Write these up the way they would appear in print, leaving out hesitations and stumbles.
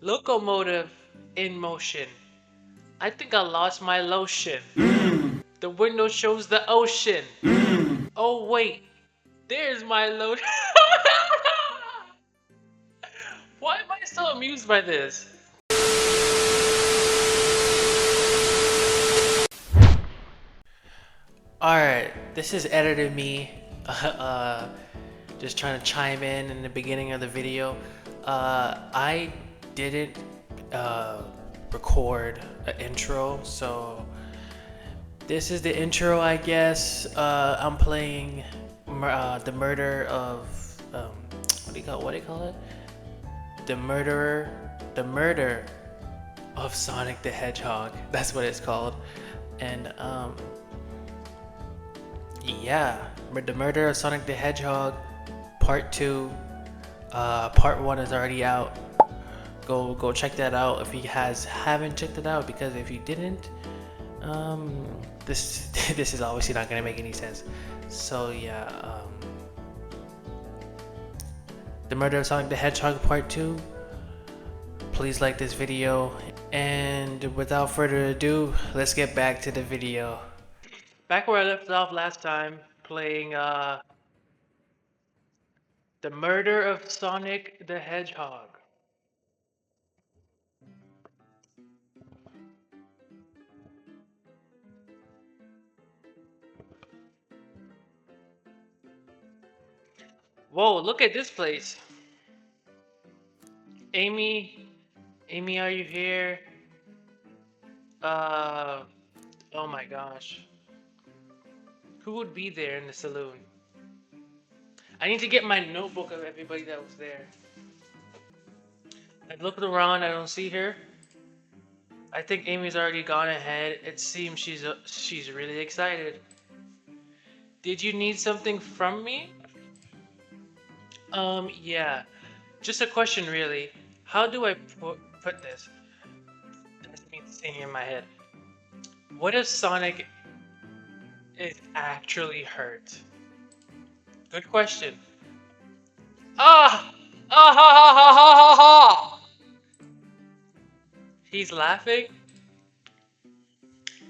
Locomotive in motion. I think I lost my lotion. The window shows the ocean. Oh wait, there's my lotion. Why am I so amused by this? Alright, this is editor me. Just trying to chime in the beginning of the video. I didn't record an intro, so this is the intro, I guess. I'm playing the murder of what do you call it? The murder of Sonic the Hedgehog. That's what it's called, and yeah, the murder of Sonic the Hedgehog, part 2. Part 1 is already out. Go check that out if you haven't checked it out, because if you didn't, this this is obviously not gonna make any sense. So yeah, the murder of Sonic the Hedgehog part 2. Please like this video, and without further ado, let's get back to the video. Back where I left off last time, playing the murder of Sonic the Hedgehog. Whoa, look at this place. Amy, are you here? Oh my gosh. Who would be there in the saloon? I need to get my notebook of everybody that was there. I looked around, I don't see her. I think Amy's already gone ahead. It seems she's really excited. Did you need something from me? Yeah. Just a question, really. How do I put this? That's me thinking in my head. What if Sonic is actually hurt? Good question. Ah! Ah ha ha ha ha ha ha! He's laughing?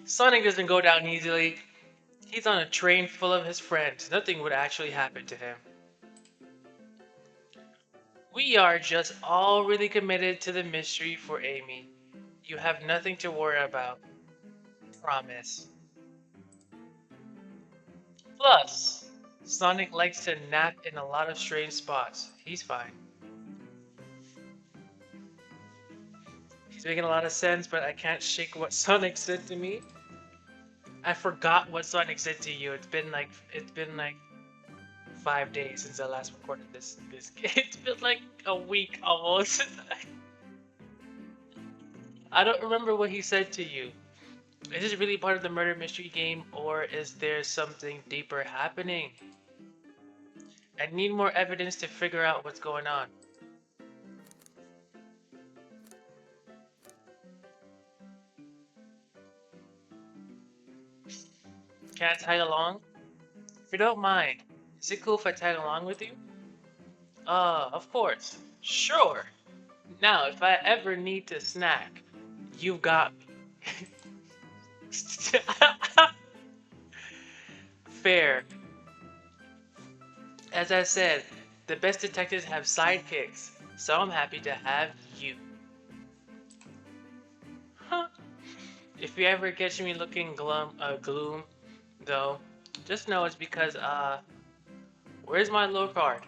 Sonic doesn't go down easily. He's on a train full of his friends. Nothing would actually happen to him. We are just all really committed to the mystery for Amy. You have nothing to worry about. Promise. Plus, Sonic likes to nap in a lot of strange spots. He's fine. He's making a lot of sense, but I can't shake what Sonic said to me. I forgot what Sonic said to you. It's been like 5 days since I last recorded this. It's been like a week almost. I don't remember what he said to you. Is this really part of the murder mystery game, or is there something deeper happening? I need more evidence to figure out what's going on. Can I tag along? If you don't mind, is it cool if I tag along with you? Of course. Sure. Now, if I ever need to snack, you've got me. Fair. As I said, the best detectives have sidekicks, so I'm happy to have you. Huh. If you ever catch me looking gloom, though, just know it's because, where's my low card?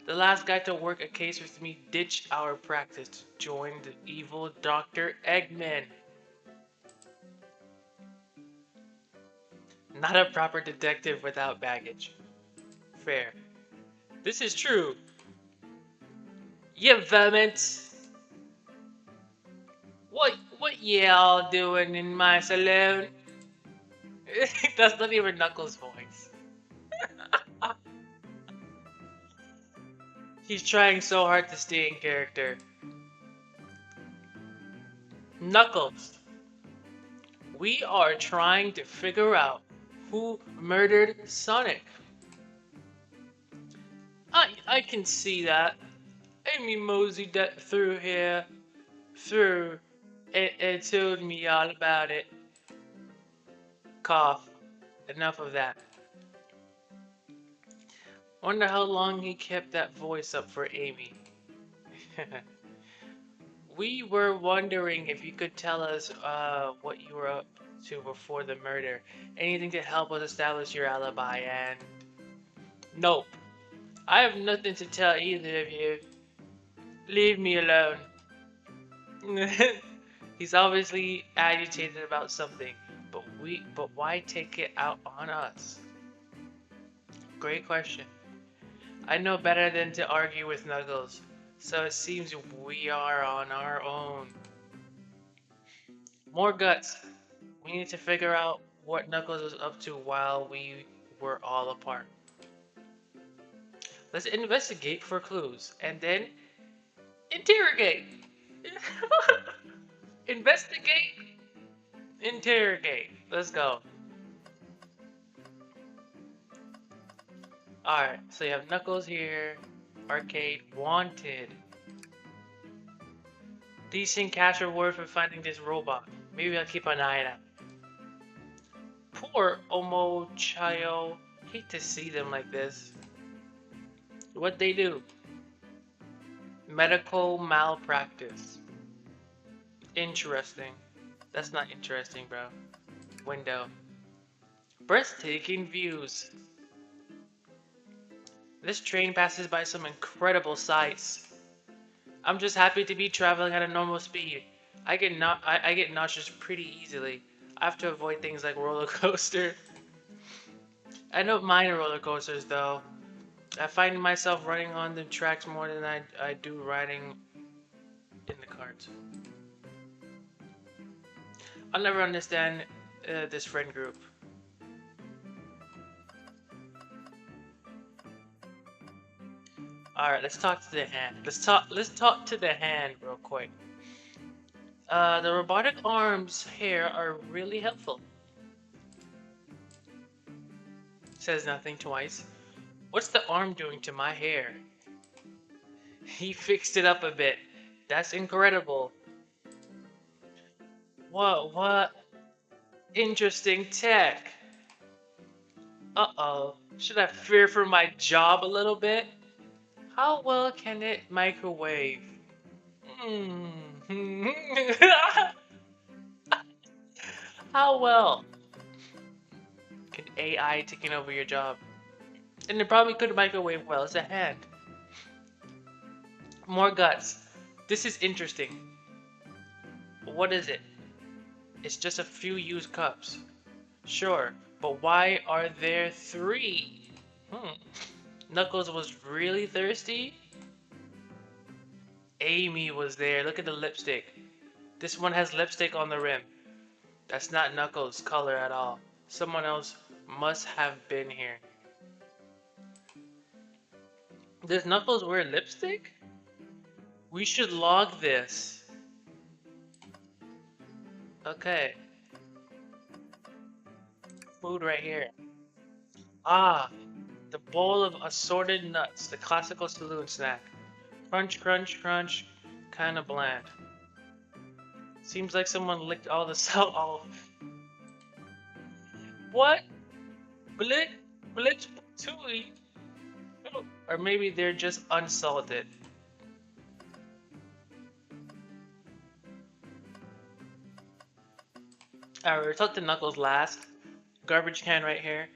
The last guy to work a case with me ditched our practice to join the evil Dr. Eggman. Not a proper detective without baggage. Fair. This is true. You vermint! What y'all doing in my saloon? That's not even Knuckles' voice. He's trying so hard to stay in character. Knuckles, we are trying to figure out who murdered Sonic. I can see that. Amy moseyed that through here, through, and told me all about it. Cough. Enough of that. Wonder how long he kept that voice up for Amy. We were wondering if you could tell us what you were up to before the murder. Anything to help us establish your alibi, and nope. I have nothing to tell either of you. Leave me alone. He's obviously agitated about something, but why take it out on us? Great question. I know better than to argue with Knuckles, so it seems we are on our own. More guts. We need to figure out what Knuckles was up to while we were all apart. Let's investigate for clues and then interrogate. Investigate, interrogate. Let's go. Alright, so you have Knuckles here. Arcade wanted. Decent cash reward for finding this robot. Maybe I'll keep an eye on it. Poor Omo Chayo. Hate to see them like this. What they do? Medical malpractice. Interesting. That's not interesting, bro. Window. Breathtaking views. This train passes by some incredible sights. I'm just happy to be traveling at a normal speed. I get nauseous pretty easily. I have to avoid things like roller coaster. I don't mind roller coasters though. I find myself running on the tracks more than I do riding in the carts. I'll never understand this friend group. All right, let's talk to the hand. Let's talk to the hand real quick. The robotic arms here are really helpful. Says nothing twice. What's the arm doing to my hair? He fixed it up a bit. That's incredible. What interesting tech. Uh-oh. Should I fear for my job a little bit? How well can it microwave? Hmm. How well can AI taking over your job? And it probably could microwave well. It's a hand. More guts. This is interesting. What is it? It's just a few used cups. Sure, but why are there three? Knuckles was really thirsty? Amy was there. Look at the lipstick. This one has lipstick on the rim. That's not Knuckles' color at all. Someone else must have been here. Does Knuckles wear lipstick? We should log this. Okay. Food right here. Ah, the bowl of assorted nuts, the classical saloon snack. Crunch, crunch, crunch, kinda bland. Seems like someone licked all the salt off. What? Blit? Blitz Tui? Or maybe they're just unsalted. Alright, we're talking to Knuckles last. Garbage can right here.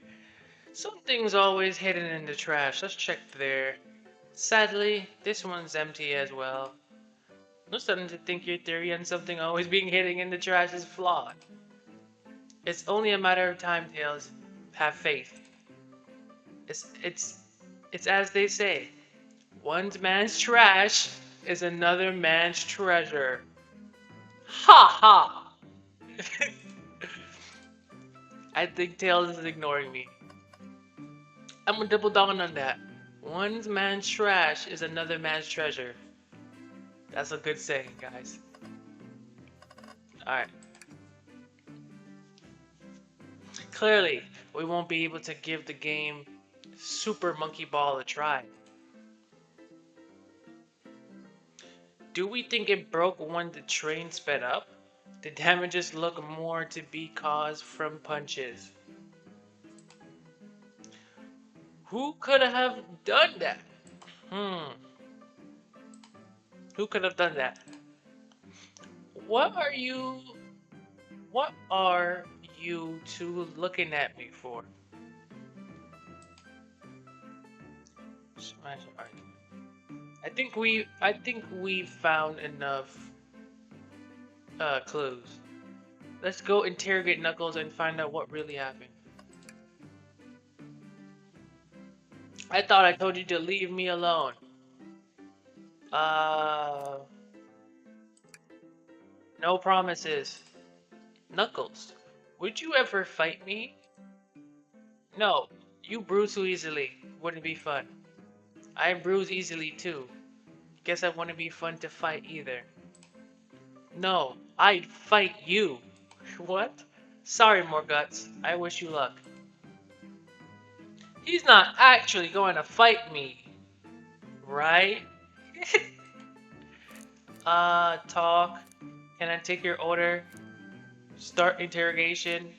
Something's always hidden in the trash. Let's check there. Sadly, this one's empty as well. I'm starting to think your theory on something always being hidden in the trash is flawed. It's only a matter of time, Tails. Have faith. It's it's it's as they say. One man's trash is another man's treasure. Ha ha! I think Tails is ignoring me. I'm gonna double down on that. One man's trash is another man's treasure. That's a good saying, guys. Alright. Clearly, we won't be able to give the game Super Monkey Ball a try. Do we think it broke when the train sped up? The damages look more to be caused from punches. Who could have done that? Hmm. Who could have done that? What are you... What are you two looking at me for? Smash art. I think we found enough clues. Let's go interrogate Knuckles and find out what really happened. I thought I told you to leave me alone. Uh, no promises. Knuckles, would you ever fight me? No, you bruise too easily. Wouldn't be fun. I bruise easily too. Guess I wouldn't be fun to fight either. No, I'd fight you. What? Sorry, more guts. I wish you luck. He's not actually going to fight me, right? Talk. Can I take your order? Start interrogation.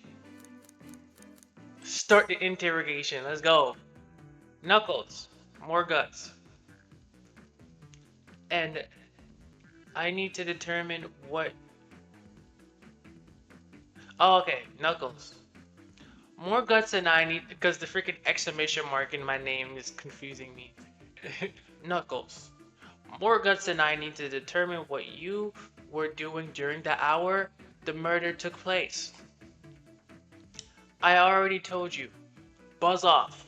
Start the interrogation. Let's go. Knuckles. More guts. And I need to determine what... Oh, okay. Knuckles. More guts than I need because the freaking exclamation mark in my name is confusing me. Knuckles. More guts than I need to determine what you were doing during the hour the murder took place. I already told you. Buzz off.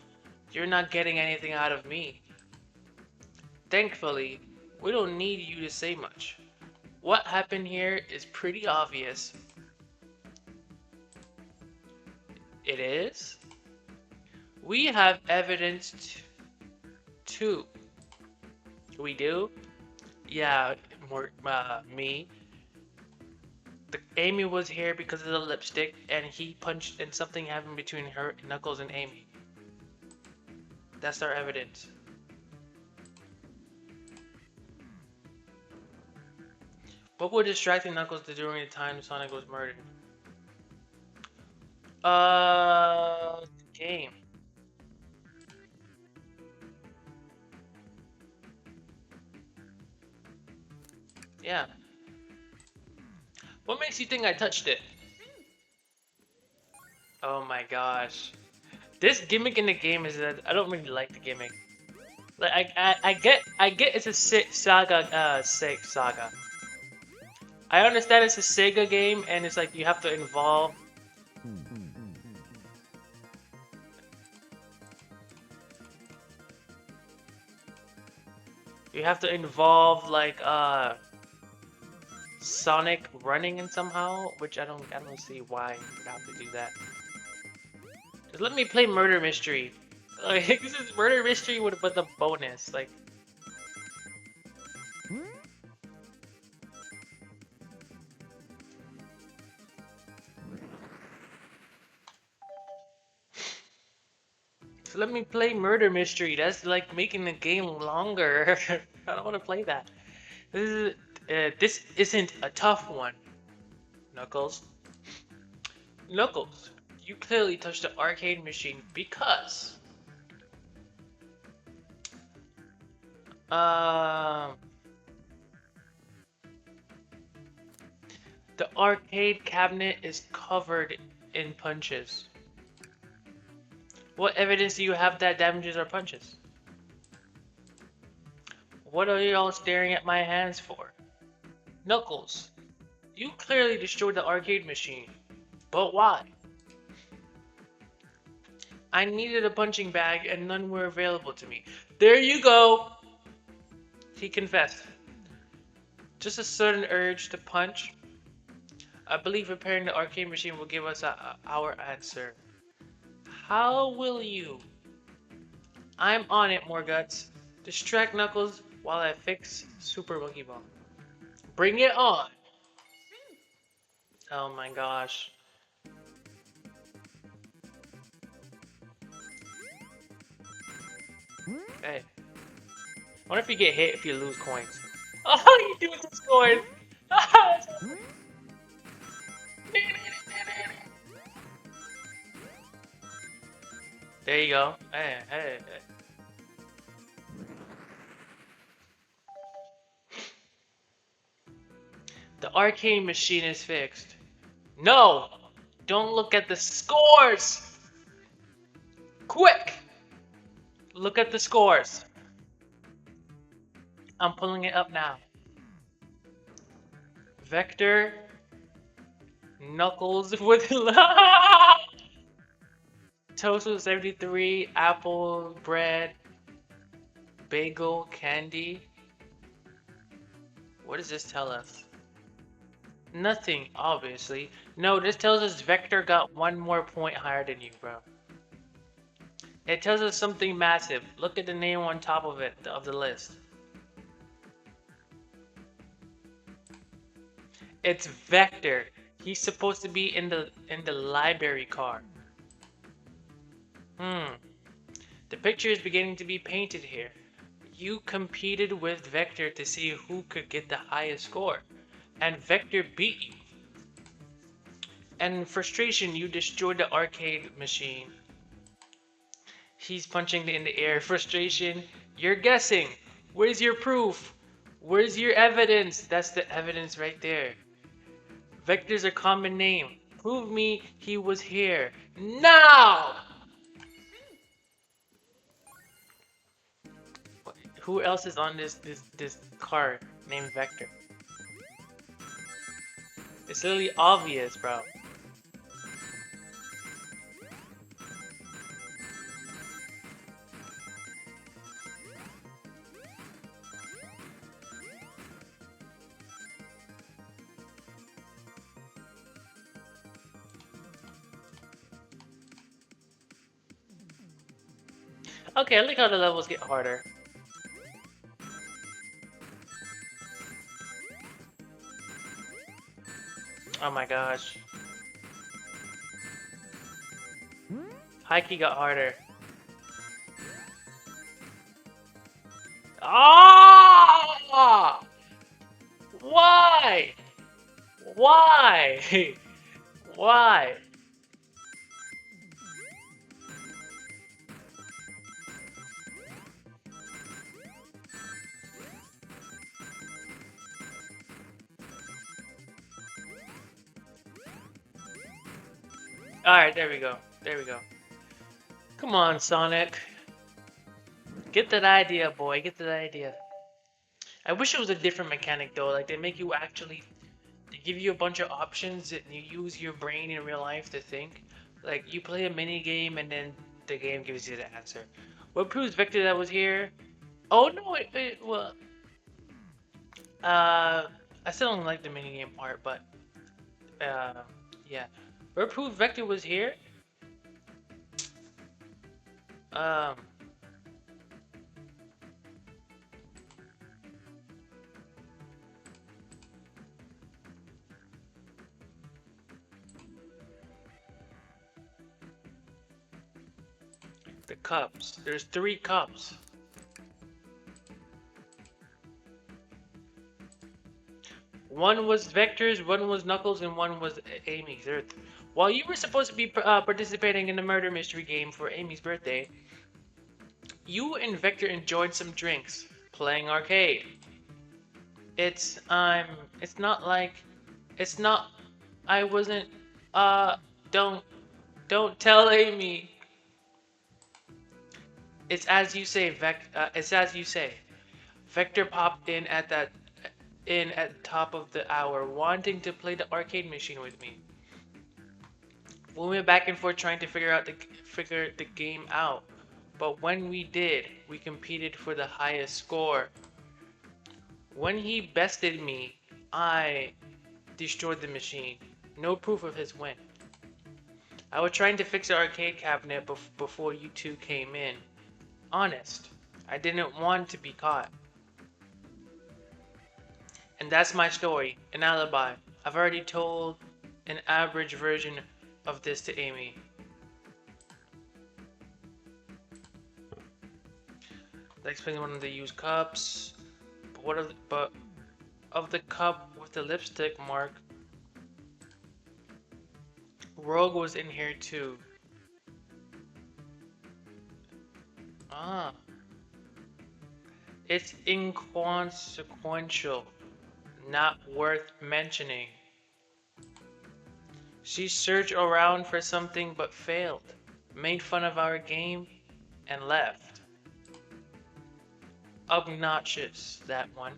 You're not getting anything out of me. Thankfully, we don't need you to say much. What happened here is pretty obvious. It is? We have evidence too. We do? Yeah, more, me. Amy was here because of the lipstick, and he punched, and something happened between her, Knuckles, and Amy. That's our evidence. What were distracting Knuckles during the time Sonic was murdered? The game. Yeah. What makes you think I touched it? Oh my gosh. This gimmick in the game is that I don't really like the gimmick. Like I get it's a saga. I understand it's a Sega game and it's like you have to involve like Sonic running in somehow, which I don't see why you have to do that. Just let me play Murder Mystery. Like, this is Murder Mystery with a bonus, like. So let me play Murder Mystery. That's like making the game longer. I don't want to play that. This isn't a tough one, Knuckles. Knuckles, you clearly touched the arcade machine because the arcade cabinet is covered in punches. What evidence do you have that damages are punches? What are y'all staring at my hands for? Knuckles, you clearly destroyed the arcade machine. But why? I needed a punching bag and none were available to me. There you go! He confessed. Just a sudden urge to punch. I believe repairing the arcade machine will give us our answer. How will you? I'm on it, more guts. Distract Knuckles while I fix Super Monkey Ball. Bring it on! Oh my gosh. Okay. I wonder if you get hit if you lose coins. All you do is Discord. There you go. Hey. The arcade machine is fixed. No! Don't look at the scores! Quick! Look at the scores. I'm pulling it up now. Vector, Knuckles with Toast with 73, apple, bread, bagel, candy. What does this tell us? Nothing, obviously. No, this tells us Vector got one more point higher than you, bro. It tells us something massive. Look at the name on top of it, of the list. It's Vector. He's supposed to be in the library car. The picture is beginning to be painted here. You competed with Vector to see who could get the highest score, and Vector beat you. And in frustration, you destroyed the arcade machine. He's punching in the air. Frustration. You're guessing. Where's your proof? Where's your evidence? That's the evidence right there. Vector's a common name. Prove me he was here. Now! Who else is on this car named Vector? It's literally obvious, bro. Okay, I like how the levels get harder. Oh my gosh. Hikey got harder. Ah! Why? Why? Why? Alright, there we go. There we go. Come on, Sonic. Get that idea, boy. Get that idea. I wish it was a different mechanic, though. Like, they make you actually... They give you a bunch of options and you use your brain in real life to think. Like, you play a mini game and then the game gives you the answer. What proves Victor that was here? Oh, no, well... I still don't like the minigame part, but... yeah. What proves Vector was here? Um... The cups. There's 3 cups. One was Vector's, one was Knuckles, and one was Amy's. While you were supposed to be participating in the murder mystery game for Amy's birthday, you and Vector enjoyed some drinks, playing arcade. It's not like, it's not, I wasn't, don't tell Amy. It's as you say, it's as you say. Vector popped in at the top of the hour, wanting to play the arcade machine with me. We went back and forth trying to figure the game out. But when we did, we competed for the highest score. When he bested me, I destroyed the machine. No proof of his win. I was trying to fix the arcade cabinet before you two came in. Honest, I didn't want to be caught. And that's my story, an alibi. I've already told an average version of this to Amy. Let's explain one of the used cups. But of the cup with the lipstick mark. Rogue was in here too. Ah, it's inconsequential, not worth mentioning. She searched around for something but failed, made fun of our game, and left. Obnoxious, that one.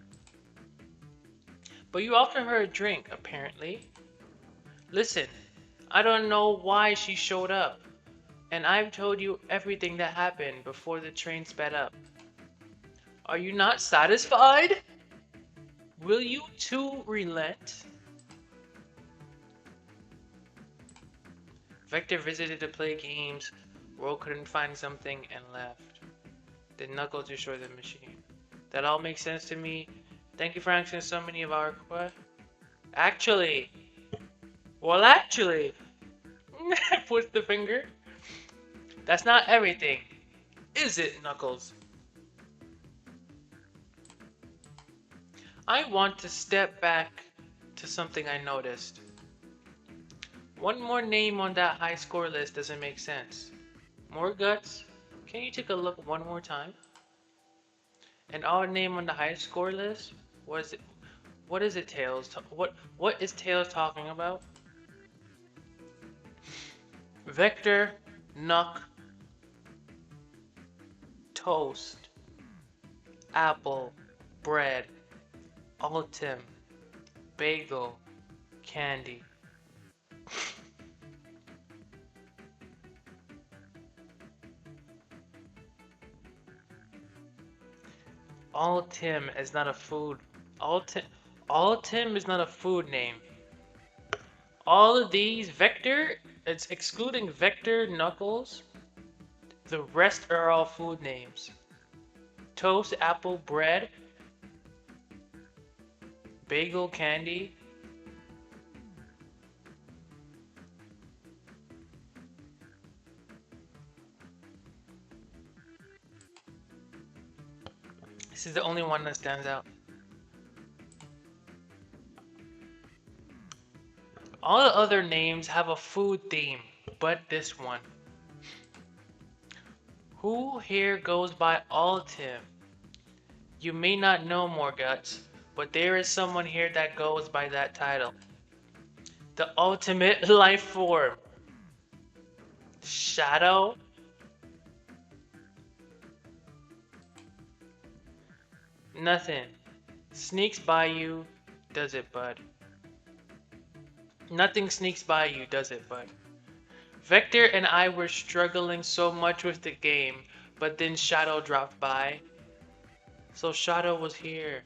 But you offered her a drink, apparently. Listen, I don't know why she showed up, and I've told you everything that happened before the train sped up. Are you not satisfied? Will you two relent? Vector visited to play games. Ro couldn't find something and left. Then Knuckles destroyed the machine. That all makes sense to me. Thank you for answering so many of our questions. Actually, well, actually, puts the finger. That's not everything, is it, Knuckles? I want to step back to something I noticed. One more name on that high score list doesn't make sense. More guts? Can you take a look one more time? An odd name on the high score list? Was it? What is it, Tails? What is Tails talking about? Vector, Nuck, Toast, Apple, Bread, Ultim, Bagel, Candy. Ultim is not a food. Ultim, Ultim is not a food name. All of these, Vector, it's excluding Vector, Knuckles. The rest are all food names. Toast, Apple, Bread, Bagel, Candy. This is the only one that stands out. All the other names have a food theme, but this one. Who here goes by Ultim? You may not know Morguts, but there is someone here that goes by that title. The ultimate life form. Shadow? Nothing. Sneaks by you, does it, bud? Nothing sneaks by you, does it, bud? Vector and I were struggling so much with the game, but then Shadow dropped by. So Shadow was here.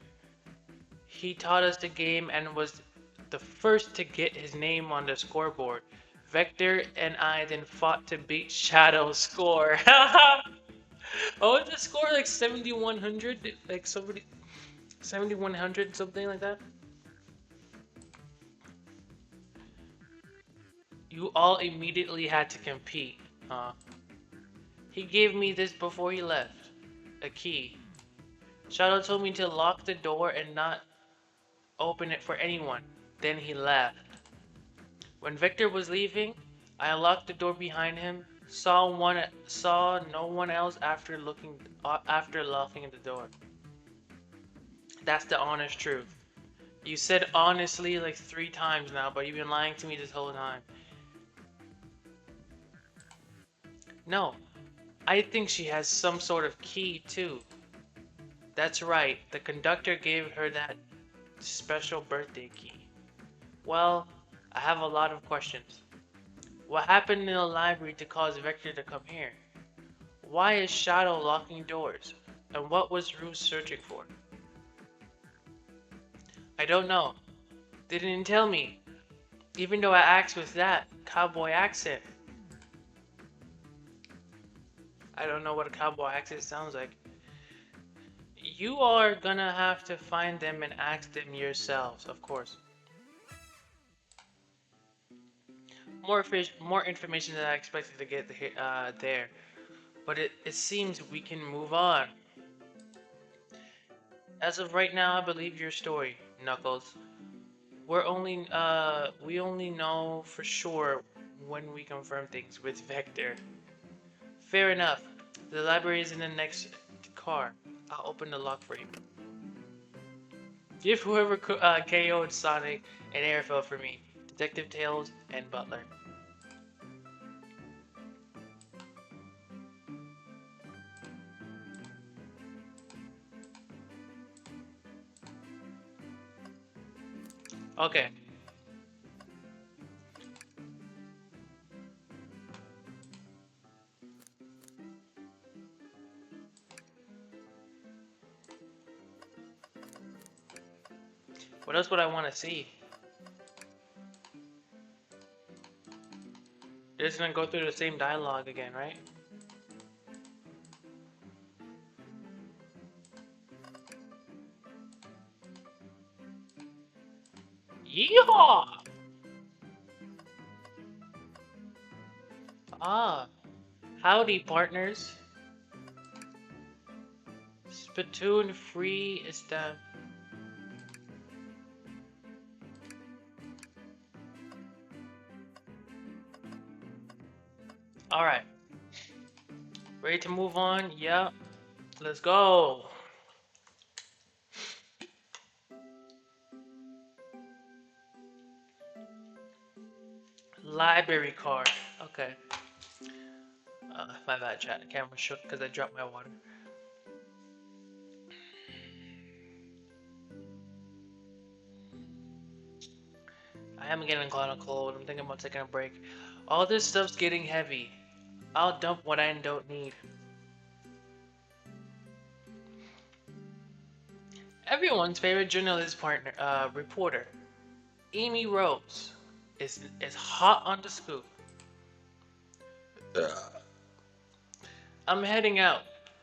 He taught us the game and was the first to get his name on the scoreboard. Vector and I then fought to beat Shadow's score. Oh, the score like 7,100? Like somebody 7,100 something like that? You all immediately had to compete, huh? He gave me this before he left. A key. Shadow told me to lock the door and not open it for anyone. Then he left. When Victor was leaving, I unlocked the door behind him, saw no one else after locking the door. That's the honest truth. You said honestly like 3 times now, but you've been lying to me this whole time. No, I think she has some sort of key too. That's right, the conductor gave her that special birthday key. Well, I have a lot of questions. What happened in the library to cause Vector to come here? Why is Shadow locking doors? And what was Ruse searching for? I don't know. They didn't tell me. Even though I asked with that cowboy accent. I don't know what a cowboy accent sounds like. You are gonna have to find them and ask them yourselves, of course. More information than I expected to get there. But it seems we can move on. As of right now, I believe your story, Knuckles. We only know for sure when we confirm things with Vector. Fair enough. The library is in the next car. I'll open the lock for you. Give whoever KO'd Sonic and Airfell for me. Detective Tails and Butler. Okay. What else would I want to see? They're just gonna go through the same dialogue again, right? Yeehaw! Ah, howdy, partners. Spittoon free is the. Alright, ready to move on? Yep, let's go. Library card. Okay. My bad, chat. The camera shook because I dropped my water. I am getting kind of cold. I'm thinking about taking a break. All this stuff's getting heavy. I'll dump what I don't need. Everyone's favorite journalist partner, reporter, Amy Rose, is hot on the scoop. I'm heading out.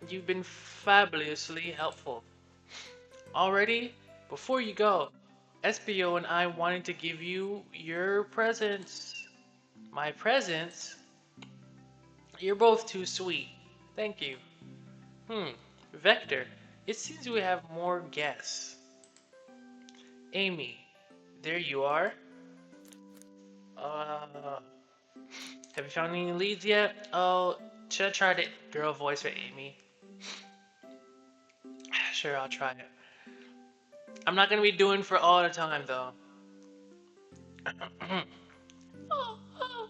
You've been fabulously helpful. Already, before you go, SPO and I wanted to give you your presents. My presents? You're both too sweet. Thank you. Vector, it seems we have more guests. Amy, there you are. Uh, have you found any leads yet? Oh, should I try the girl voice for Amy? Sure, I'll try it. I'm not gonna be doing for all the time though. Oh, oh,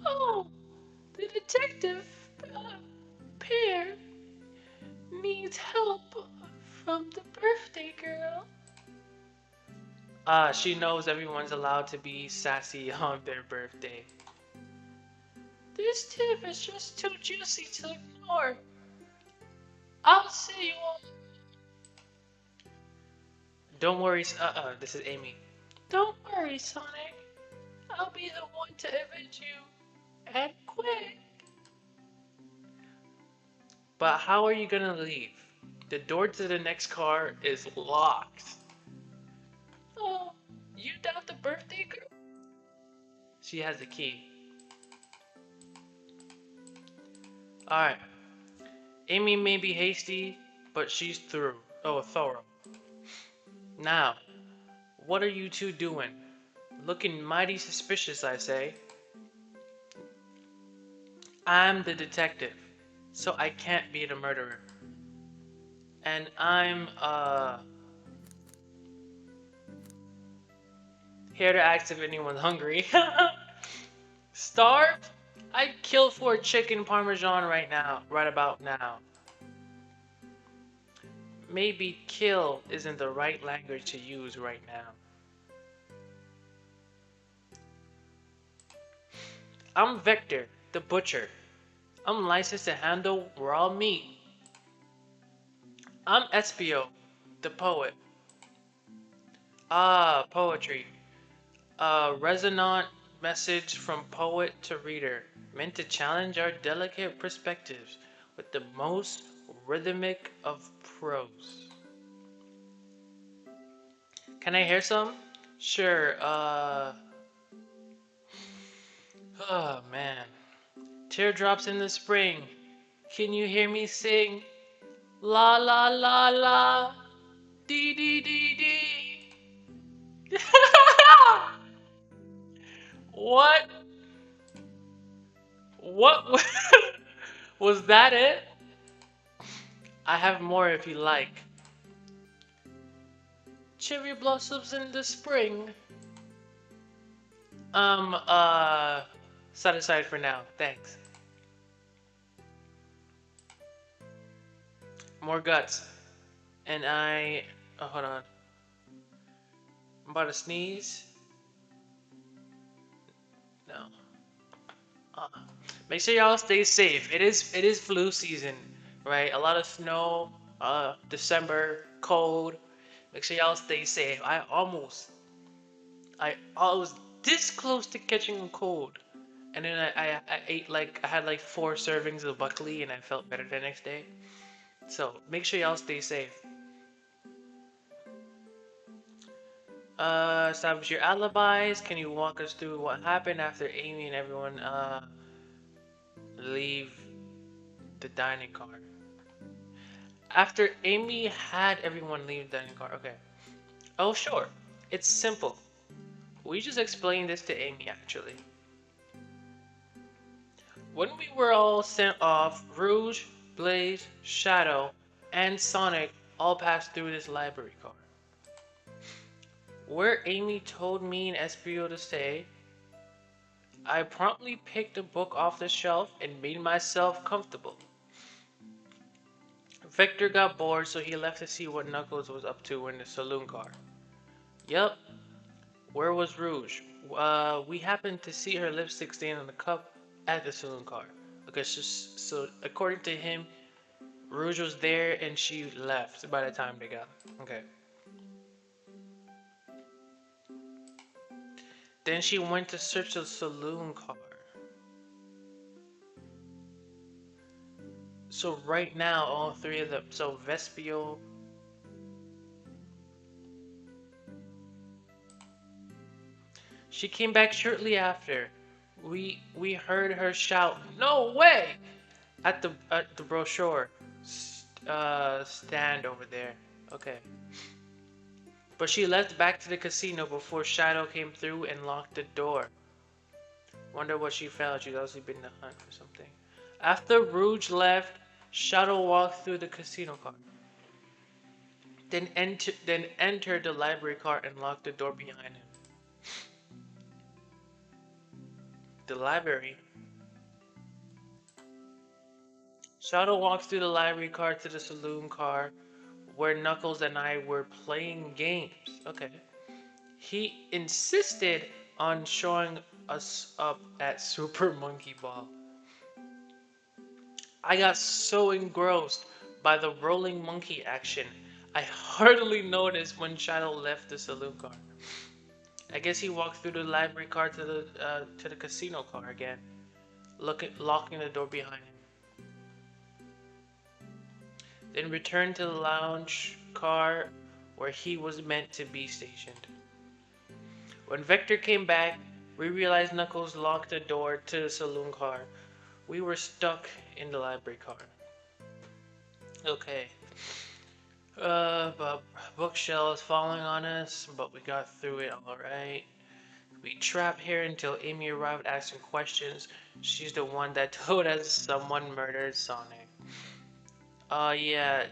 oh, the detective pair needs help from the birthday girl. She knows everyone's allowed to be sassy on their birthday. This tip is just too juicy to ignore. I'll see you all. Don't worry, this is Amy. Don't worry, Sonic. I'll be the one to avenge you. And quick. But how are you gonna leave? The door to the next car is locked. Oh, you doubt the birthday girl? She has the key. Alright. Amy may be hasty, but she's through. Oh, thorough. Now, what are you two doing? Looking mighty suspicious, I say. I'm the detective, so I can't be the murderer. And I'm, here to ask if anyone's hungry. Starved? I'd kill for a chicken parmesan right about now. Maybe kill isn't the right language to use right now. I'm Vector, the butcher. I'm licensed to handle raw meat. I'm Espio, the poet. Ah, poetry. A resonant message from poet to reader, meant to challenge our delicate perspectives with the most rhythmic of prose. Can I hear some? Sure, oh man. Teardrops in the spring. Can you hear me sing? La la la la. D D D D. What? What? Was that it? I have more if you like. Cherry blossoms in the spring. Um, uh, Set aside for now. Thanks. More guts. And oh, hold on. I'm about to sneeze. No. Uh, Make sure y'all stay safe. It is flu season, right? A lot of snow. December cold. Make sure y'all stay safe. I was this close to catching a cold, and then I ate I had like 4 servings of Buckley, and I felt better the next day. So make sure y'all stay safe. Establish your alibis. Can you walk us through what happened after Amy and everyone leave the dining car? After Amy had everyone leave the dining car. Okay. Oh sure. It's simple. We just explained this to Amy actually. When we were all sent off, Rouge, Blaze, Shadow, and Sonic all passed through this library car. Where Amy told me and Espio to stay, I promptly picked a book off the shelf and made myself comfortable. Victor got bored, so he left to see what Knuckles was up to in the saloon car. Yup, where was Rouge? We happened to see her lipstick stain on the cup at the saloon car. Okay, so according to him, Rouge was there and she left by the time they got. Okay. Then she went to search the saloon car. So right now, all 3 of them. So Vespio. She came back shortly after. We heard her shout, "No way!" at the brochure stand over there. Okay. But she left back to the casino before Shadow came through and locked the door. Wonder what she found. She's obviously been to hunt for something. After Rouge left, Shadow walked through the casino car. Then entered the library car and locked the door behind him. The library. Shadow walks through the library car to the saloon car where Knuckles and I were playing games. Okay. He insisted on showing us up at Super Monkey Ball. I got so engrossed by the rolling monkey action, I hardly noticed when Shadow left the saloon car. I guess he walked through the library car to the casino car again, locking the door behind him. Then returned to the lounge car where he was meant to be stationed. When Vector came back, we realized Knuckles locked the door to the saloon car. We were stuck in the library car. Okay. But bookshelves falling on us, but we got through it alright. We trapped here until Amy arrived asking questions. She's the one that told us someone murdered Sonic. Yeah,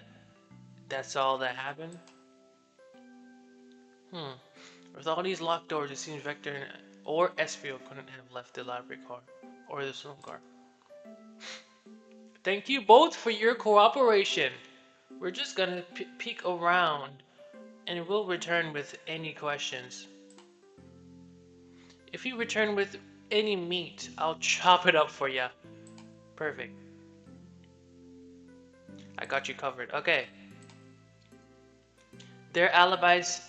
that's all that happened? With all these locked doors, it seems Vector or Espio couldn't have left the library car or the saloon car. Thank you both for your cooperation. We're just gonna peek around and we'll return with any questions. If you return with any meat, I'll chop it up for ya. Perfect. I got you covered. Okay. Their alibis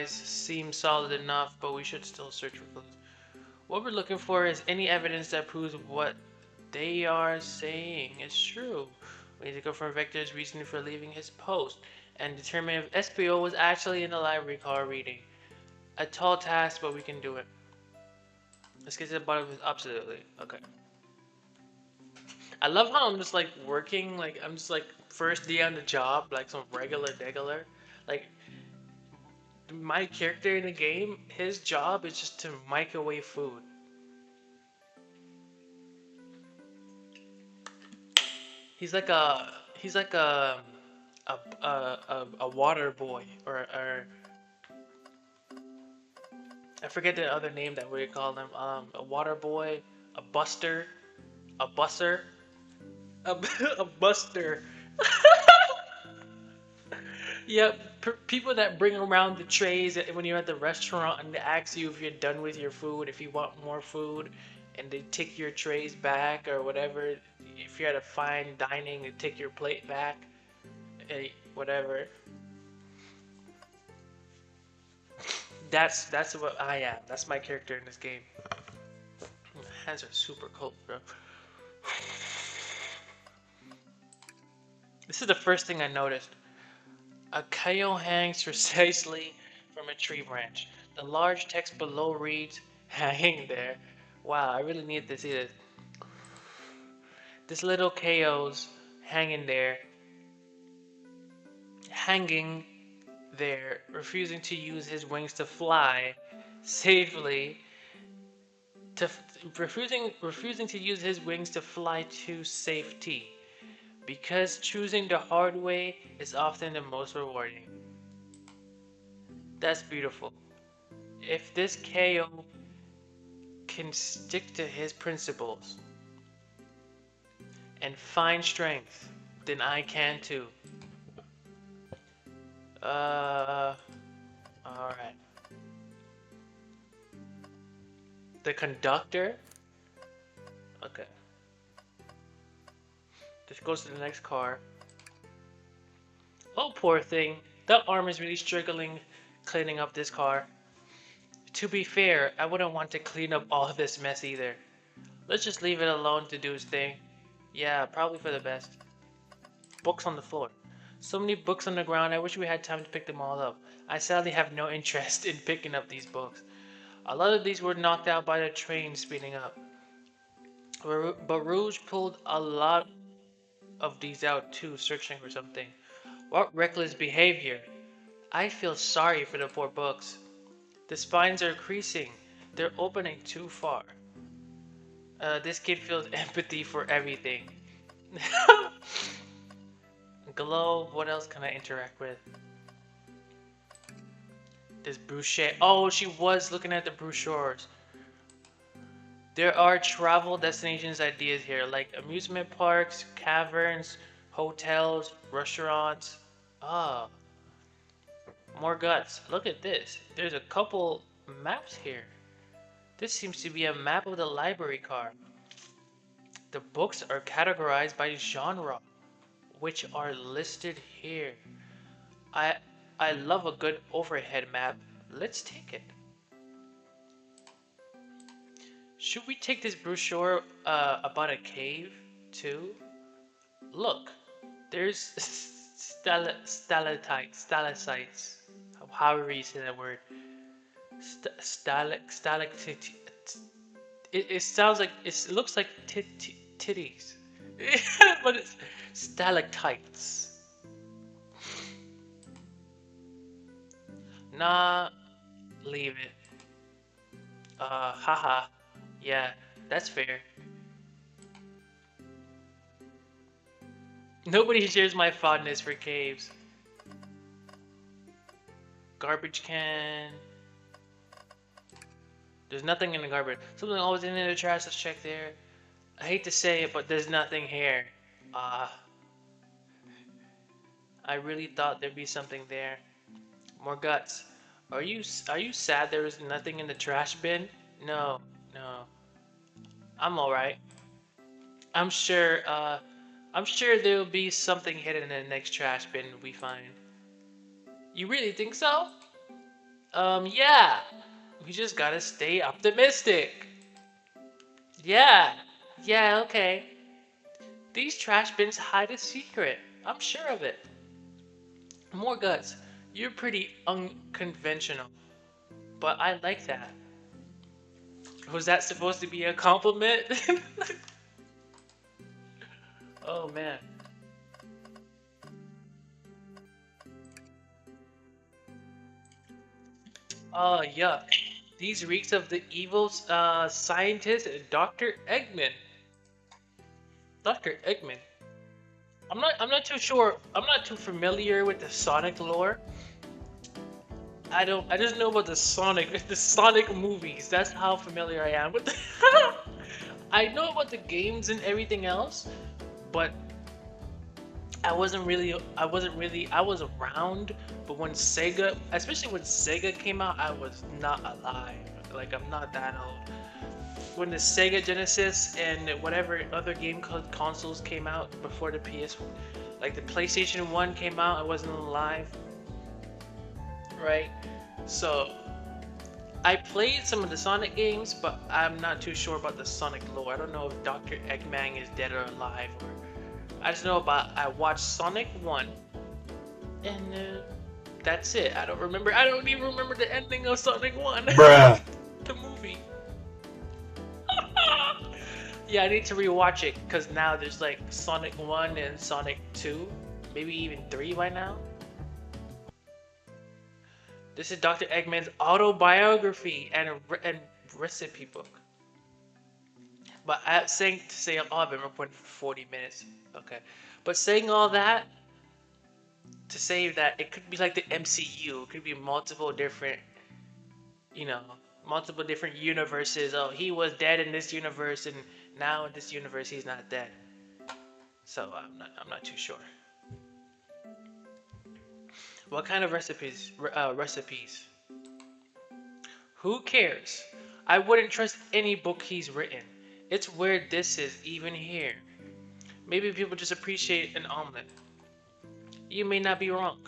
seem solid enough, but we should still search for clues. What we're looking for is any evidence that proves what they are saying is true. We need to confirm Vector's reason for leaving his post and determine if SPO was actually in the library car reading. A tall task, but we can do it. Let's get to the bottom of this. Absolutely. Okay. I love how I'm just like working, like I'm just like first day on the job, like some regular degular. Like my character in the game, his job is just to microwave food. He's like a water boy or I forget the other name that we call them. A water boy, a buster, a busser, a, a buster. Yeah, people that bring around the trays when you're at the restaurant and they ask you if you're done with your food, if you want more food, and they take your trays back or whatever. If you're at a fine dining, they take your plate back, whatever. That's what I am. That's my character in this game. My hands are super cold, bro. This is the first thing I noticed. A coyote hangs precisely from a tree branch. The large text below reads, hanging there. Wow, I really need to see this. This little KO's hanging there, refusing to use his wings to fly safely, to refusing to use his wings to fly to safety, because choosing the hard way is often the most rewarding. That's beautiful. If this KO can stick to his principles and find strength, then I can too. Uh, alright. The conductor? Okay. This goes to the next car. Oh, poor thing. That arm is really struggling cleaning up this car. To be fair, I wouldn't want to clean up all this mess either. Let's just leave it alone to do its thing. Yeah, probably for the best. Books on the floor. So many books on the ground, I wish we had time to pick them all up. I sadly have no interest in picking up these books. A lot of these were knocked out by the train speeding up. But Rouge pulled a lot of these out too, searching for something. What reckless behavior! I feel sorry for the poor books. The spines are creasing. They're opening too far. This kid feels empathy for everything. Globe, what else can I interact with? This brochure. Oh, she was looking at the brochures. There are travel destinations ideas here, like amusement parks, caverns, hotels, restaurants. Ah, more guts. Look at this. There's a couple maps here. This seems to be a map of the library car. The books are categorized by genre, which are listed here. I I love a good overhead map. Let's take it. Should we take this brochure about a cave too? Look, there's stalactites, however you say that word. Stalactite. It sounds like it looks like titties, but it's stalactites. Nah, leave it. Haha. Yeah, that's fair. Nobody shares my fondness for caves. Garbage can. There's nothing in the garbage. Something always in the trash. Let's check there. I hate to say it, but there's nothing here. Ah, I really thought there'd be something there. More guts. Are you sad there was nothing in the trash bin? No, no. I'm all right. I'm sure. I'm sure there'll be something hidden in the next trash bin we find. You really think so? Yeah. We just gotta stay optimistic. Yeah. Yeah, okay. These trash bins hide a secret. I'm sure of it. More guts. You're pretty unconventional, but I like that. Was that supposed to be a compliment? Oh man. Yeah. These reeks of the evil scientist, Dr. Eggman. Dr. Eggman. I'm not too sure. I'm not too familiar with the Sonic lore. I just know about the Sonic the Sonic movies. That's how familiar I am with the I know about the games and everything else, but I was around, but when Sega, especially when Sega came out, I was not alive. Like I'm not that old. When the Sega Genesis and whatever other consoles came out before the PS, like the PlayStation 1 came out, I wasn't alive, right? So I played some of the Sonic games, but I'm not too sure about the Sonic lore. I don't know if Dr. Eggman is dead or alive, or I just know about I watched Sonic 1, and that's it. I don't remember. I don't even remember the ending of Sonic 1. Bruh. The movie. Yeah, I need to rewatch it because now there's like Sonic 1 and Sonic 2, maybe even 3 by now. This is Dr. Eggman's autobiography and recipe book. But saying to say, oh, I've been recording for 40 minutes. Okay. But saying all that to say that it could be like the MCU, it could be multiple different, you know, multiple different universes. Oh, he was dead in this universe, and now in this universe he's not dead. So I'm not too sure. What kind of recipes? Recipes. Who cares? I wouldn't trust any book he's written. It's where this is, even here. Maybe people just appreciate an omelet. You may not be wrong.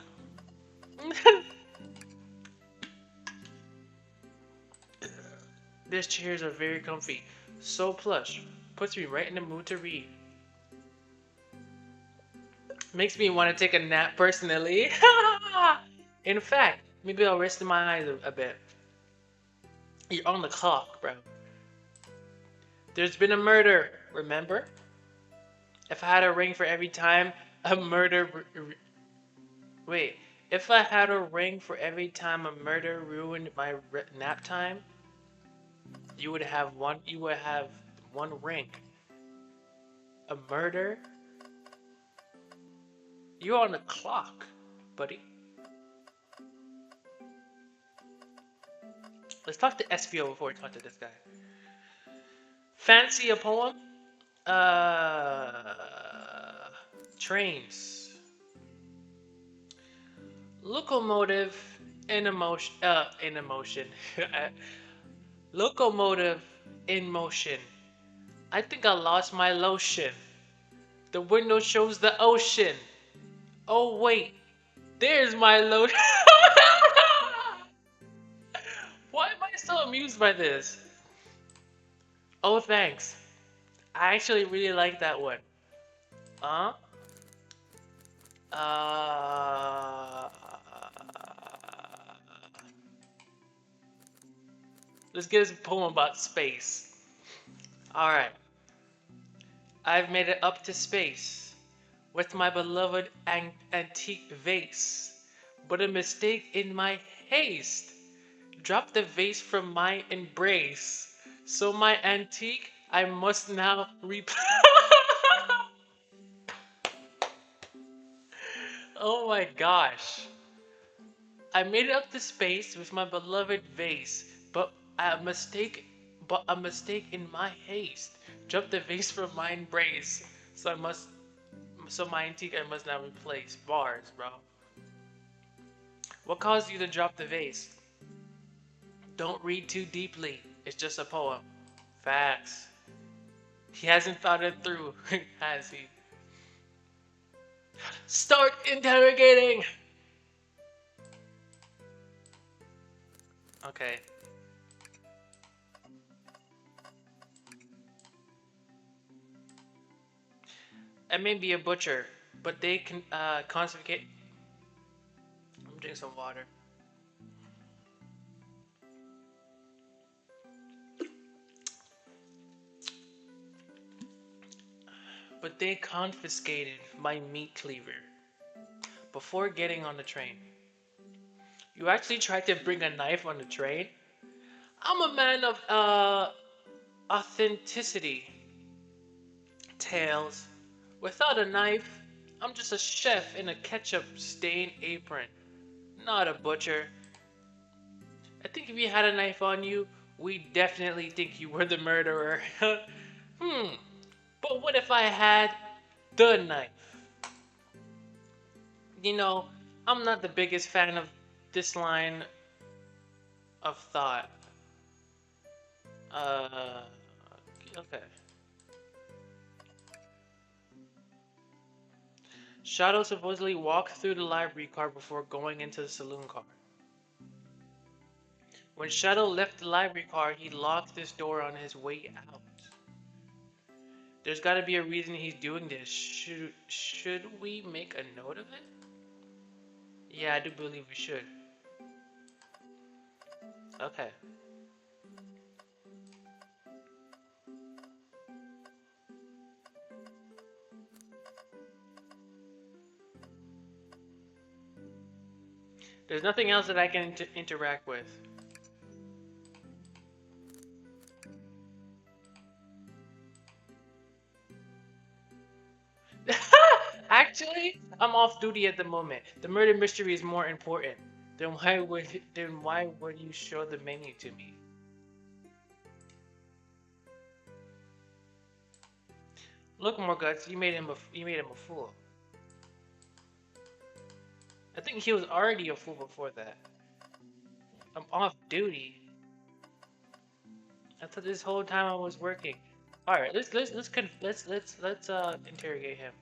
These chairs are very comfy. So plush. Puts me right in the mood to read. Makes me want to take a nap personally. In fact, maybe I'll rest my eyes a bit. You're on the clock, bro. There's been a murder, remember? If I had a ring for every time a murder... Wait, if I had a ring for every time a murder ruined my nap time, you would have one ring. A murder? You're on the clock, buddy. Let's talk to SVO before we talk to this guy. Fancy a poem? Trains. Locomotive in emotion. Locomotive in motion. I think I lost my lotion. The window shows the ocean. Oh wait, there's my lotion. Why am I so amused by this? Oh thanks. I actually really like that one. Huh? Uh, let's get a poem about space. Alright. I've made it up to space with my beloved antique vase. But a mistake in my haste dropped the vase from my embrace. So my antique I must now replace. Oh my gosh. I made it up to space with my beloved vase, but a mistake in my haste dropped the vase from my embrace. So my antique I must now replace. Bars, bro. What caused you to drop the vase? Don't read too deeply. It's just a poem. Facts. He hasn't thought it through, has he? Start interrogating! Okay. I may be a butcher, but they can confiscate. I'm drinking some water. But they confiscated my meat cleaver before getting on the train. You actually tried to bring a knife on the train? I'm a man of authenticity. Tails. Without a knife, I'm just a chef in a ketchup-stained apron, not a butcher. I think if you had a knife on you, we definitely think you were the murderer. Hmm. But what if I had the knife? You know, I'm not the biggest fan of this line of thought. Uh, okay. Shadow supposedly walked through the library car before going into the saloon car. When Shadow left the library car, he locked this door on his way out. There's got to be a reason he's doing this. Should we make a note of it? Yeah, I do believe we should. Okay. There's nothing else that I can interact with. Actually, I'm off duty at the moment. The murder mystery is more important. Then why would you show the menu to me? Look, more guts. You made him a fool. I think he was already a fool before that. I'm off duty. I thought this whole time I was working. All right, let's interrogate him.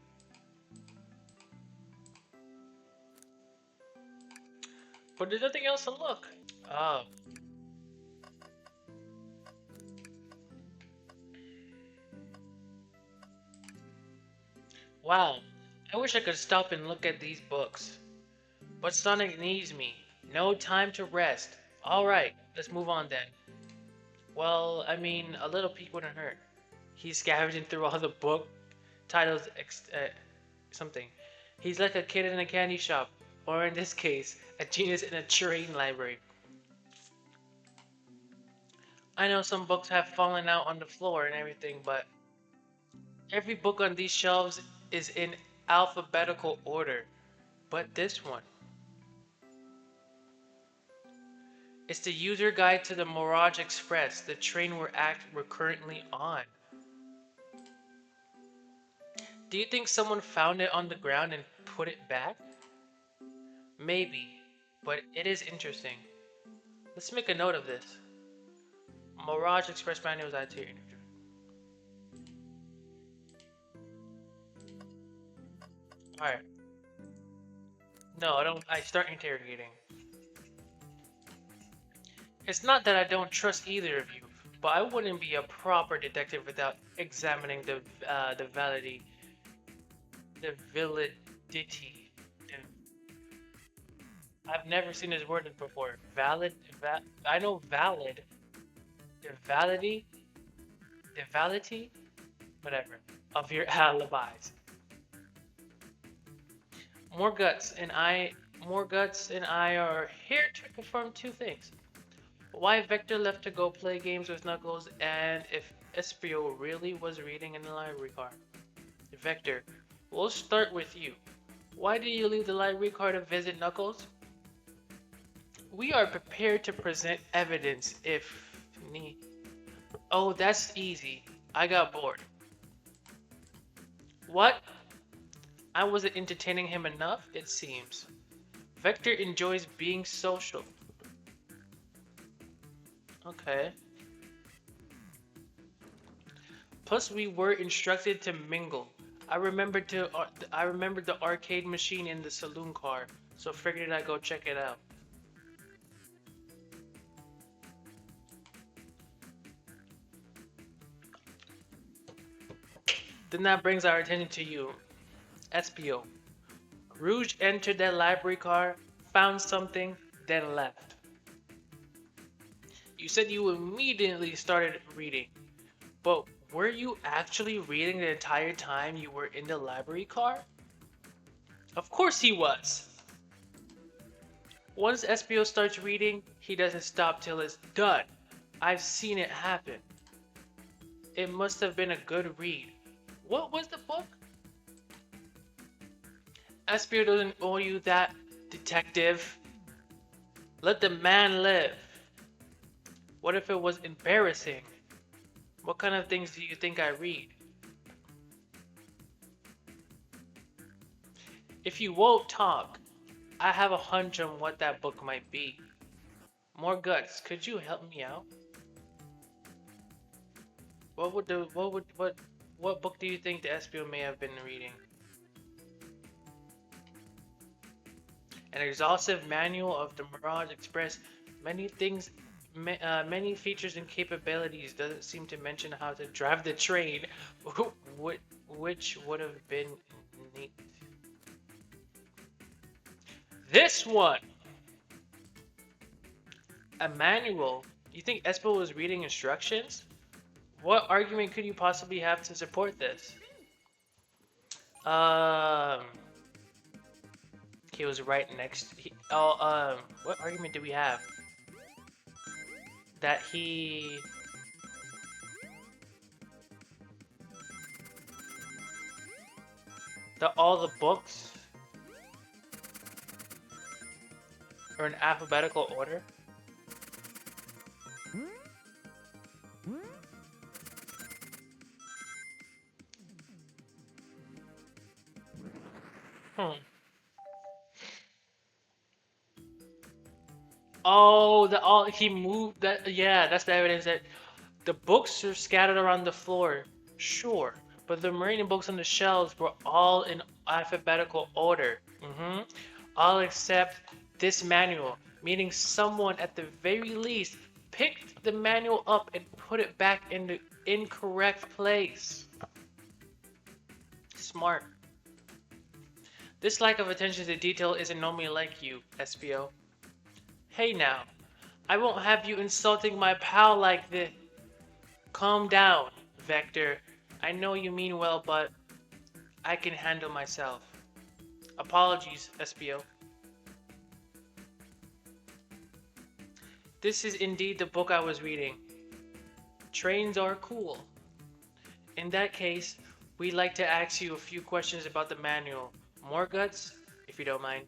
But there's nothing else to look. Oh, wow. I wish I could stop and look at these books. But Sonic needs me. No time to rest. All right, let's move on then. Well, I mean, a little peek wouldn't hurt. He's scavenging through all the book titles, something. He's like a kid in a candy shop, or in this case, a genius in a train library. I know some books have fallen out on the floor and everything, but every book on these shelves is in alphabetical order. But this one, it's the user guide to the Mirage Express, the train we're currently on. Do you think someone found it on the ground and put it back? Maybe, but it is interesting. Let's make a note of this. Mirage Express manuals out here. Alright. No, I don't. I start interrogating. It's not that I don't trust either of you, but I wouldn't be a proper detective without examining the validity, the validity. I've never seen this word before. I know valid. The validity, the validity, whatever, of your alibis. More guts and I, more guts and I are here to confirm two things: why Vector left to go play games with Knuckles, and if Espio really was reading in the library car. Vector, we'll start with you. Why did you leave the library car to visit Knuckles? We are prepared to present evidence if need. Oh, that's easy. I got bored. What? I wasn't entertaining him enough, it seems. Vector enjoys being social. Okay. Plus, we were instructed to mingle. I remembered the arcade machine in the saloon car, so figured I'd go check it out. Then that brings our attention to you, SPO. Rouge entered that library car, found something, then left. You said you immediately started reading, but were you actually reading the entire time you were in the library car? Of course he was. Once SPO starts reading, he doesn't stop till it's done. I've seen it happen. It must have been a good read. What was the book? SPO doesn't owe you that, detective. Let the man live. What if it was embarrassing? What kind of things do you think I read? If you won't talk, I have a hunch on what that book might be. More guts. Could you help me out? What book do you think the SPO may have been reading? An exhaustive manual of the Mirage Express. Many things, many features and capabilities. Doesn't seem to mention how to drive the train, which would have been neat. This one, a manual. You think Espo was reading instructions? What argument could you possibly have to support this? He was right next. What argument do we have? That all the books are in alphabetical order? Hmm. Oh, he moved that. Yeah, that's the evidence that the books are scattered around the floor. Sure, but the remaining books on the shelves were all in alphabetical order. All except this manual, meaning someone at the very least picked the manual up and put it back in the incorrect place. Smart. This lack of attention to detail isn't normally like you, SPO. Hey now, I won't have you insulting my pal like this. Calm down, Vector. I know you mean well, but I can handle myself. Apologies, SPO. This is indeed the book I was reading. Trains are cool. In that case, we'd like to ask you a few questions about the manual. More guts, if you don't mind.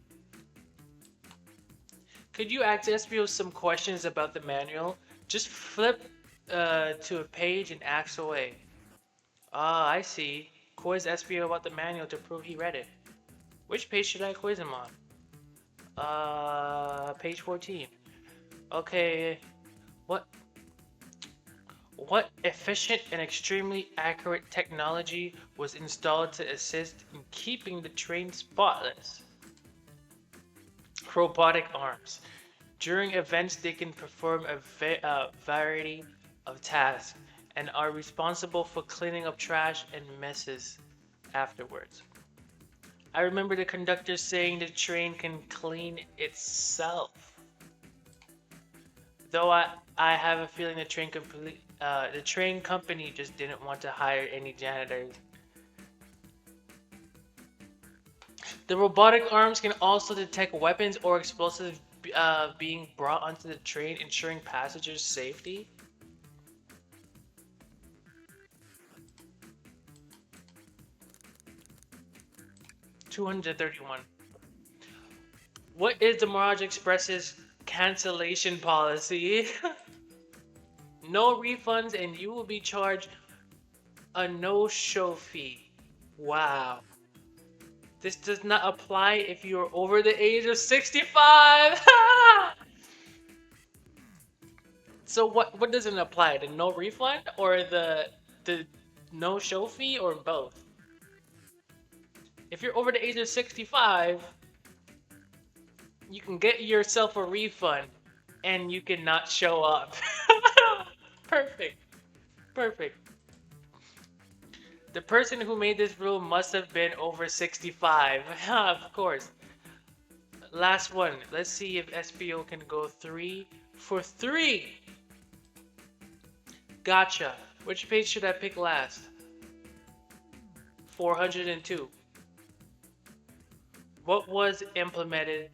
Could you ask SPO some questions about the manual? Just flip to a page and ask away. Ah, I see. Quiz SPO about the manual to prove he read it. Which page should I quiz him on? Page 14. Okay, what efficient and extremely accurate technology was installed to assist in keeping the train spotless? Robotic arms. During events, they can perform a variety of tasks and are responsible for cleaning up trash and messes afterwards. I remember the conductor saying the train can clean itself. Though I have a feeling the train company just didn't want to hire any janitors. The robotic arms can also detect weapons or explosives being brought onto the train, ensuring passengers' safety. $231. What is the Mirage Express's cancellation policy? No refunds and you will be charged a no-show fee. Wow. This does not apply if you are over the age of 65. So what doesn't apply? The no refund or the no show fee or both? If you're over the age of 65, you can get yourself a refund and you cannot show up. Perfect. Perfect. The person who made this rule must have been over 65. Of course. Last one. Let's see if SPO can go 3 for 3. Gotcha. Which page should I pick last? 402. What was implemented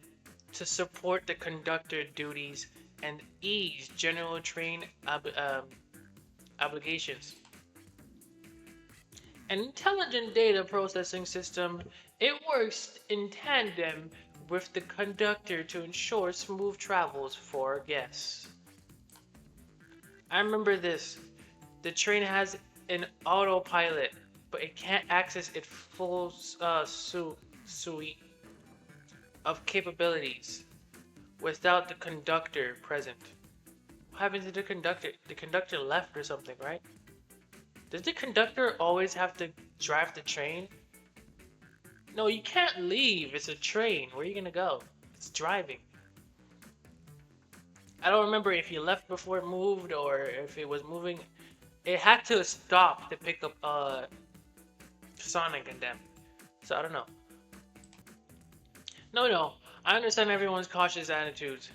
to support the conductor duties and ease general train obligations. An intelligent data processing system, it works in tandem with the conductor to ensure smooth travels for guests. I remember this. The train has an autopilot, but it can't access its full suite of capabilities without the conductor present. What happens to the conductor? The conductor left or something, right? Does the conductor always have to drive the train? No, you can't leave. It's a train. Where are you gonna go? It's driving. I don't remember if he left before it moved or if it was moving. It had to stop to pick up Sonic and them. So I don't know. No. I understand everyone's cautious attitudes.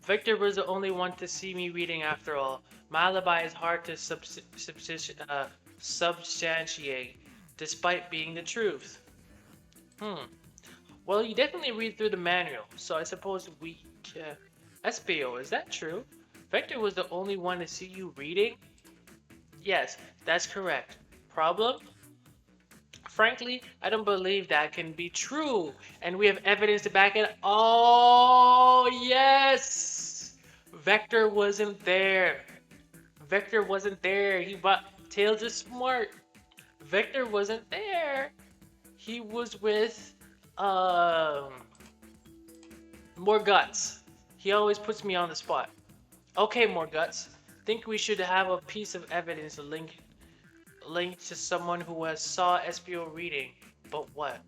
Victor was the only one to see me reading after all. My alibi is hard to substantiate, despite being the truth. Well, you definitely read through the manual, so I suppose we... SPO, is that true? Victor was the only one to see you reading? Yes, that's correct. Problem? Frankly, I don't believe that can be true, and we have evidence to back it. Oh, yes! Vector wasn't there. Vector wasn't there. Tails is smart. Vector wasn't there. He was with more guts. He always puts me on the spot. Okay, more guts. Think we should have a piece of evidence linked to someone who has saw SPO reading. But what?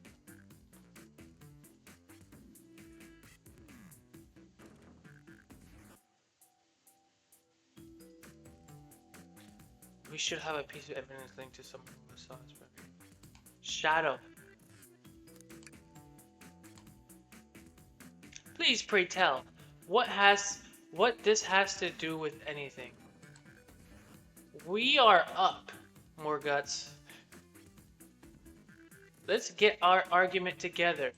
We should have a piece of evidence linked to someone who has saw SPO reading. Shadow. Please pray tell, what this has to do with anything? We are up, more guts. Let's get our argument together.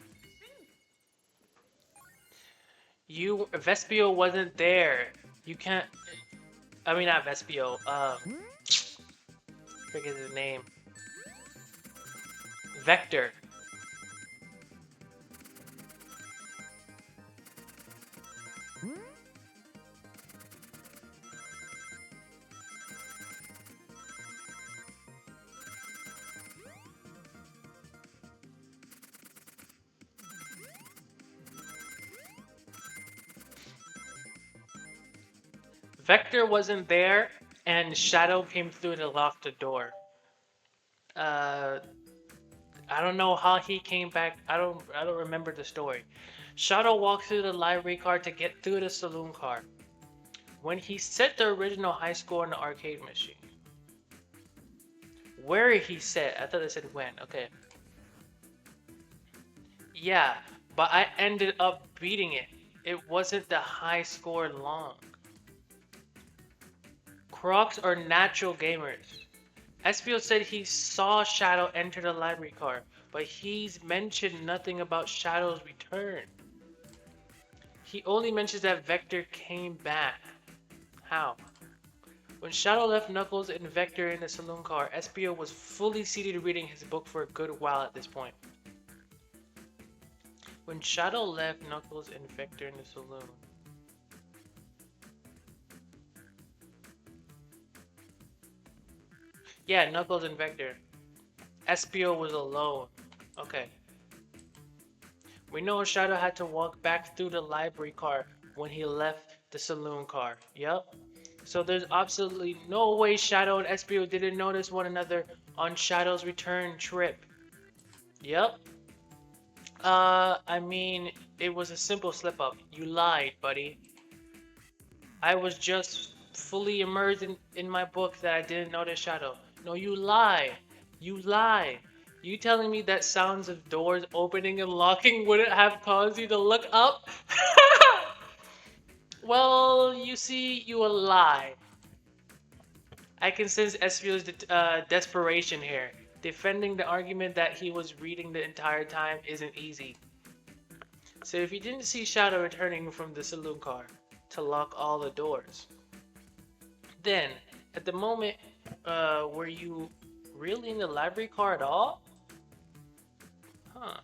Vespio wasn't there. You can't... I mean, not Vespio. Forget his name. Vector. Vector wasn't there, and Shadow came through to lock the door. I don't know how he came back. I don't remember the story. Shadow walked through the library car to get through the saloon car. When he set the original high score on the arcade machine. Where he set? I thought it said when. Okay. Yeah, but I ended up beating it. It wasn't the high score long. Crocs are natural gamers. Espio said he saw Shadow enter the library car, but he's mentioned nothing about Shadow's return. He only mentions that Vector came back. How? When Shadow left Knuckles and Vector in the saloon car, Espio was fully seated reading his book for a good while at this point. When Shadow left Knuckles and Vector in the saloon... Yeah, Knuckles and Vector. Espio was alone. Okay. We know Shadow had to walk back through the library car when he left the saloon car. Yup. So there's absolutely no way Shadow and Espio didn't notice one another on Shadow's return trip. Yup. I mean, it was a simple slip-up. You lied, buddy. I was just fully immersed in my book that I didn't notice Shadow. No, you lie. You lie. You telling me that sounds of doors opening and locking wouldn't have caused you to look up? Well, you see, you a lie. I can sense Espio's desperation here. Defending the argument that he was reading the entire time isn't easy. So if you didn't see Shadow returning from the saloon car to lock all the doors, then at the moment, were you really in the library car at all? Huh.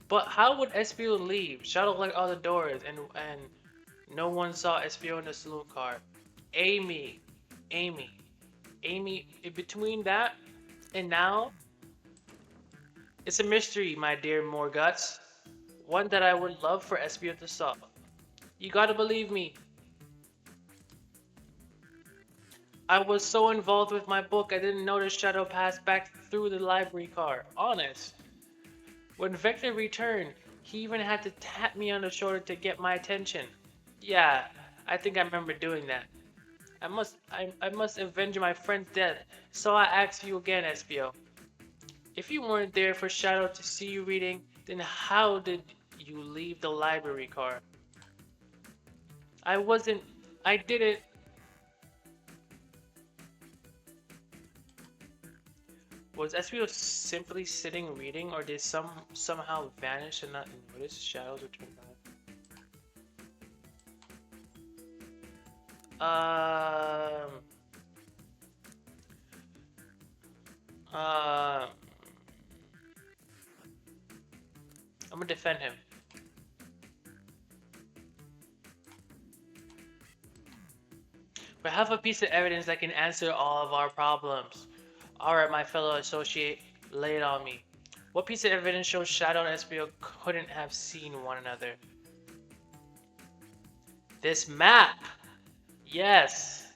But how would SBO leave? Shadow locked all the doors and no one saw SBO in the saloon car. Amy, Amy, Amy, in between that and now, it's a mystery, my dear Morguts. One that I would love for SBO to solve. You gotta believe me. I was so involved with my book, I didn't notice Shadow passed back through the library car. Honest. When Vector returned, he even had to tap me on the shoulder to get my attention. Yeah, I think I remember doing that. I must avenge my friend's death, so I ask you again, SBO. If you weren't there for Shadow to see you reading, then how did you leave the library car? I wasn't. I didn't. Was SBO simply sitting reading, or did somehow vanish and not notice Shadow's return back? I'm gonna defend him. We have a piece of evidence that can answer all of our problems. Alright, my fellow associate, lay it on me. What piece of evidence shows Shadow and SBO couldn't have seen one another? This map! Yes!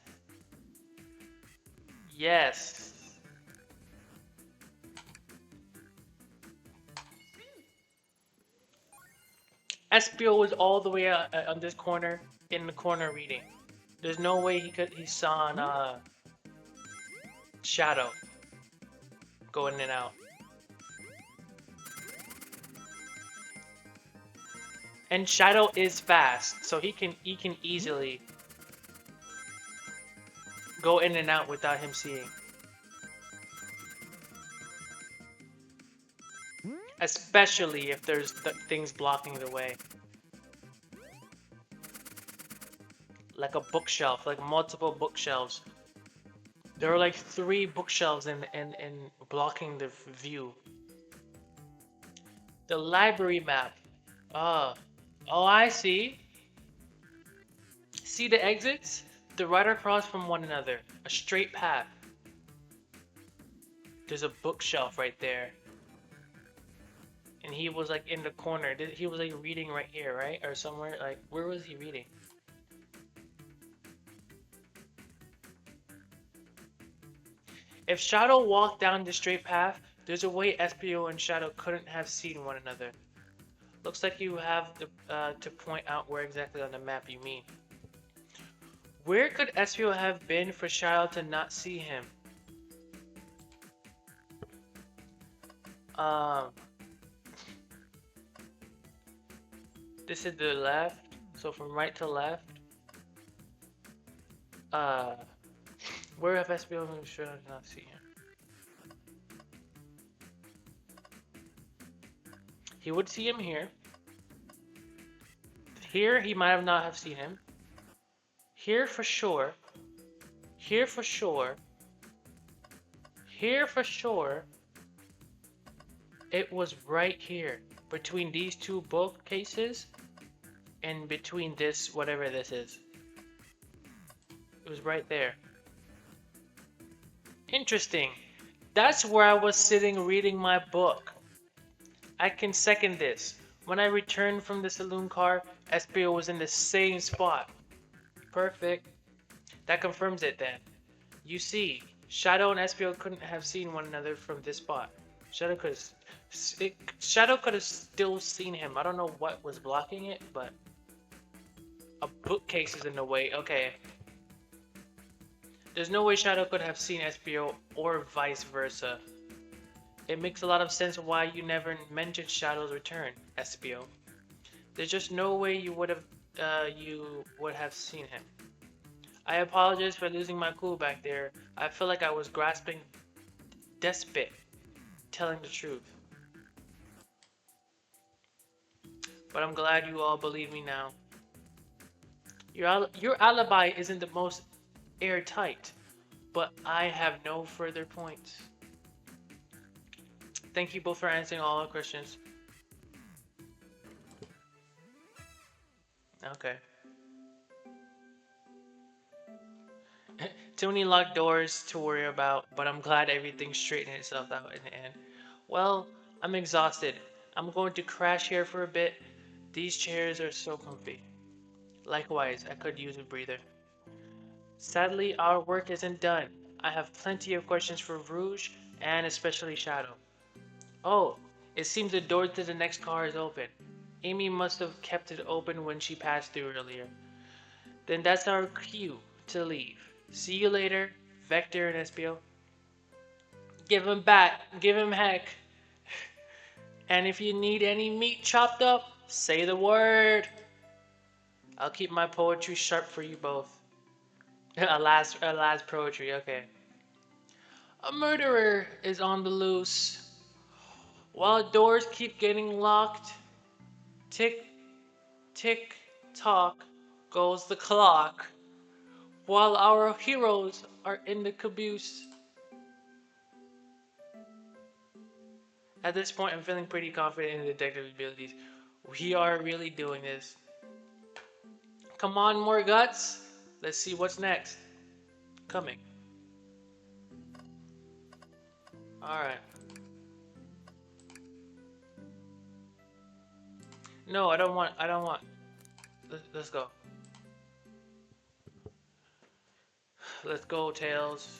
Yes! SBO was all the way on this corner, in the corner reading. There's no way he saw Shadow go in and out. And Shadow is fast, so he can easily go in and out without him seeing. Especially if there's things blocking the way. Like a bookshelf, like multiple bookshelves. There are like 3 bookshelves in blocking the view. The library map. Oh, I see. See the exits? They're right across from one another. A straight path. There's a bookshelf right there. And he was like in the corner. He was like reading right here, right? Or somewhere. Like, where was he reading? If Shadow walked down the straight path, there's a way SBO and Shadow couldn't have seen one another. Looks like you have to point out where exactly on the map you mean. Where could SBO have been for Shadow to not see him? This is the left, so from right to left. Where have SBO and Shadow not see him? He would see him here. Here, he might have not have seen him. Here for sure. Here for sure. Here for sure. It was right here. Between these 2 bookcases. And between this, whatever this is. It was right there. Interesting. That's where I was sitting reading my book. I can second this. When I returned from the saloon car, SBO was in the same spot. Perfect. That confirms it then. You see, Shadow and SBO couldn't have seen one another from this spot. Shadow could have still seen him. I don't know what was blocking it, but a bookcase is in the way. Okay. There's no way Shadow could have seen SBO or vice versa. It makes a lot of sense why you never mentioned Shadow's return, SBO. There's just no way you would have seen him. I apologize for losing my cool back there. I feel like I was grasping despot, telling the truth. but I'm glad you all believe me now. Your alibi isn't the most airtight, but I have no further points. Thank you both for answering all our questions. Okay. Too many locked doors to worry about, but I'm glad everything straightened itself out in the end. Well, I'm exhausted. I'm going to crash here for a bit. These chairs are so comfy. Likewise, I could use a breather. Sadly, our work isn't done. I have plenty of questions for Rouge and especially Shadow. Oh, it seems the door to the next car is open. Amy must have kept it open when she passed through earlier. Then that's our cue to leave. See you later, Vector and Espio. Give him back, give him heck. And if you need any meat chopped up, say the word. I'll keep my poetry sharp for you both. a last poetry, okay. A murderer is on the loose. While doors keep getting locked, tick, tick, tock goes the clock. While our heroes are in the caboose. At this point, I'm feeling pretty confident in the detective abilities. We are really doing this. Come on, more guts. Let's see what's next. Coming. Alright. No, I don't want. Let's go. Let's go, Tails.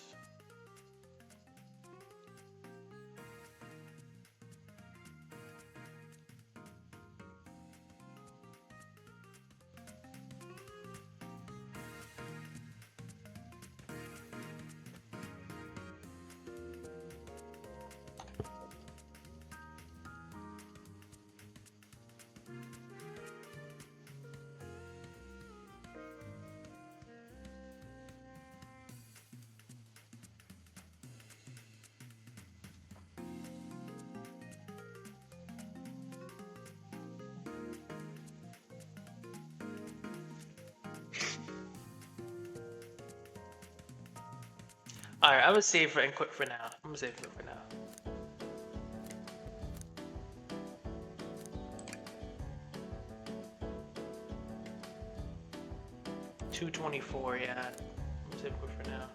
Alright, I'm gonna save it and quit for now. I'm gonna save it for now. 224, yeah. I'm gonna save it for now.